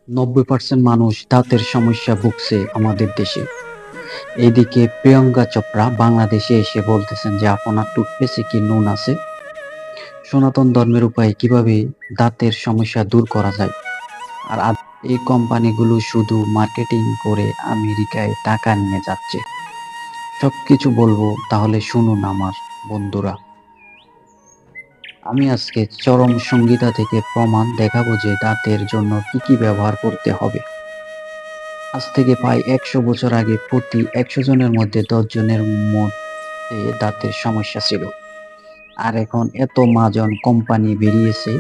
90% মানুষ দাঁতের সমস্যা ভুগছে আমাদের দেশে। এদিকে প্রিয়াঙ্কা চোপড়া বাংলাদেশে এসে বলতেছেন যে আপনার টুথপেস্টে কি নুন আছে? সনাতন ধর্মের উপায়ে কিভাবে দাঁতের সমস্যা দূর করা যায়? আর এই কোম্পানিগুলো শুধু মার্কেটিং করে আমেরিকায় টাকা নিয়ে যাচ্ছে। সবকিছু বলবো, তাহলে শুনুন আমার বন্ধুরা। আমি আজকে চরম সংহিতা থেকে প্রমাণ দেখাবো যে দাঁতের জন্য কি ব্যবহার করতে হবে। আজ থেকে প্রায় ১০০ বছর আগে প্রতি ১০০ জনের মধ্যে ১০ জনের মধ্যে দাঁতের সমস্যা ছিল। আর এখন এত মাজন কোম্পানি বেরিয়েছে,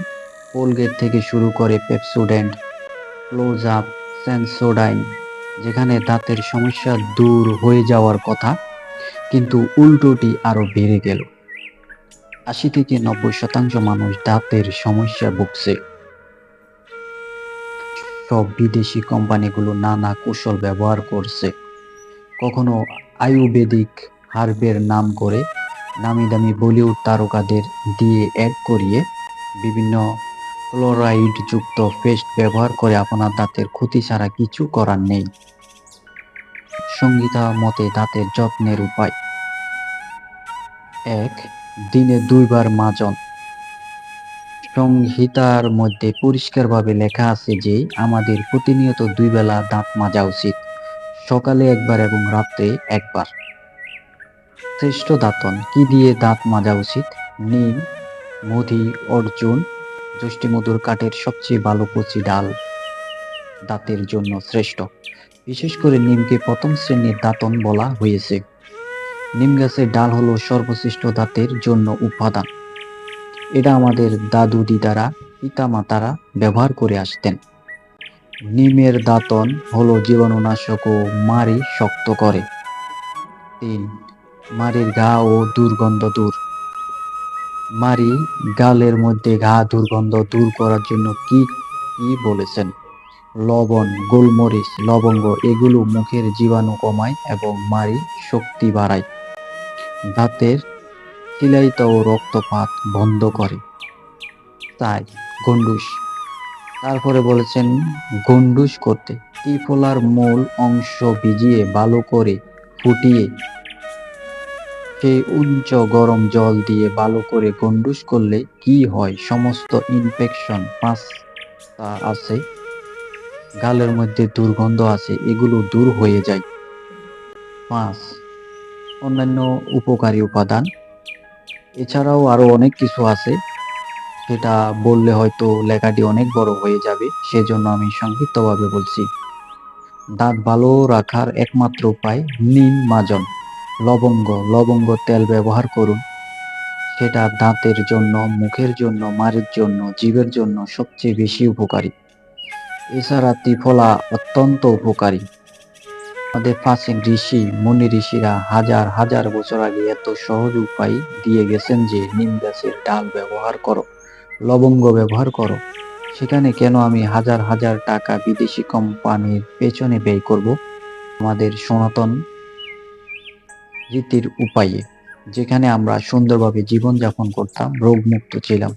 কোলগেট থেকে শুরু করে পেপসোডেন্ট, ক্লোজ আপ, সেন্সোডাইন, যেখানে দাঁতের সমস্যা দূর হয়ে যাওয়ার কথা, কিন্তু উল্টোটি আরো বেড়ে গেল। ৮০ থেকে ৯০% মানুষ দাঁতের সমস্যা ভুগছে। সব বিদেশি কোম্পানিগুলো নানা কৌশল ব্যবহার করছে। কখনো আয়ুর্বেদিক হার্বের নাম করে নামি দামি বলিউড তারকাদের দিয়ে অ্যাড করিয়ে বিভিন্ন ক্লোরাইড যুক্ত পেস্ট ব্যবহার করে আপনার দাঁতের ক্ষতি ছাড়া কিছু করার নেই। সংগীতা মতে দাঁতের যত্নের উপায়: ১. দিনে ২ বার মাজন। সংহিতার মধ্যে পরিষ্কারভাবে লেখা আছে যে আমাদের প্রতিনিয়ত ২ বেলা দাঁত মাজা উচিত, সকালে একবার এবং রাত্রে একবার। শ্রেষ্ঠ দাঁতন কি দিয়ে দাঁত মাজা উচিত? নিম, মধি, অর্জুন, যষ্টিমধুর কাঠের সবচেয়ে ভালো কচি ডাল দাঁতের জন্য শ্রেষ্ঠ। বিশেষ করে নিমকে প্রথম শ্রেণীর দাঁতন বলা হয়েছে। নিম গাছের ডাল হলো সর্বশ্রেষ্ঠ দাঁতের জন্য উপাদান। এটা আমাদের দাদু দিদারা, পিতামাতারা ব্যবহার করে আসতেন। নিমের দাঁতন হলো জীবাণুনাশক ও মাড়ি শক্ত করে। ৩. মাড়ির ঘা ও দুর্গন্ধ দূর। মাড়ি, গালের মধ্যে ঘা, দুর্গন্ধ দূর করার জন্য কি কি বলেছেন? লবণ, গোলমরিচ, লবঙ্গ এগুলো মুখের জীবাণু কমায় এবং মাড়ি শক্তি বাড়ায়। দাঁতের শিলাইতা ও রক্তপাত বন্ধ করে। ৪. গন্ডুস। তারপরে বলেছেন গন্ডুস করতে ত্রিফলার মূল অংশ ভিজিয়ে ভালো করে ফুটিয়ে সেই গরম জল দিয়ে ভালো করে গন্ডুস করলে কি হয়? সমস্ত ইনফেকশন আছে, গালের মধ্যে দুর্গন্ধ আছে, এগুলো দূর হয়ে যায়। ৫. অন্যান্য উপকারী উপাদান। এছাড়াও আরো অনেক কিছু আছে, সেটা বললে হয়তো লেখাটি অনেক বড় হয়ে যাবে, সেজন্য আমি সংক্ষিপ্তভাবে বলছি। দাঁত ভালো রাখার একমাত্র উপায় নিম মাজন। লবঙ্গ তেল ব্যবহার করুন। সেটা দাঁতের জন্য, মুখের জন্য, মাড়ির জন্য, জিভের জন্য সবচেয়ে বেশি উপকারী। এছাড়া ত্রিফলা অত্যন্ত উপকারী। আমাদের প্রাচীন মুনি ঋষিরা হাজার হাজার বছর আগে এত সহজ উপায় দিয়ে গেছেন যে নিম গাছের ডাল ব্যবহার করো, লবঙ্গ ব্যবহার করো। সেখানে কেন আমি হাজার হাজার টাকা বিদেশি কোম্পানির পেছনে ব্যয় করব? আমাদের সনাতন রীতির উপায়ে, যেখানে আমরা সুন্দরভাবে জীবনযাপন করতাম, রোগমুক্ত ছিলাম।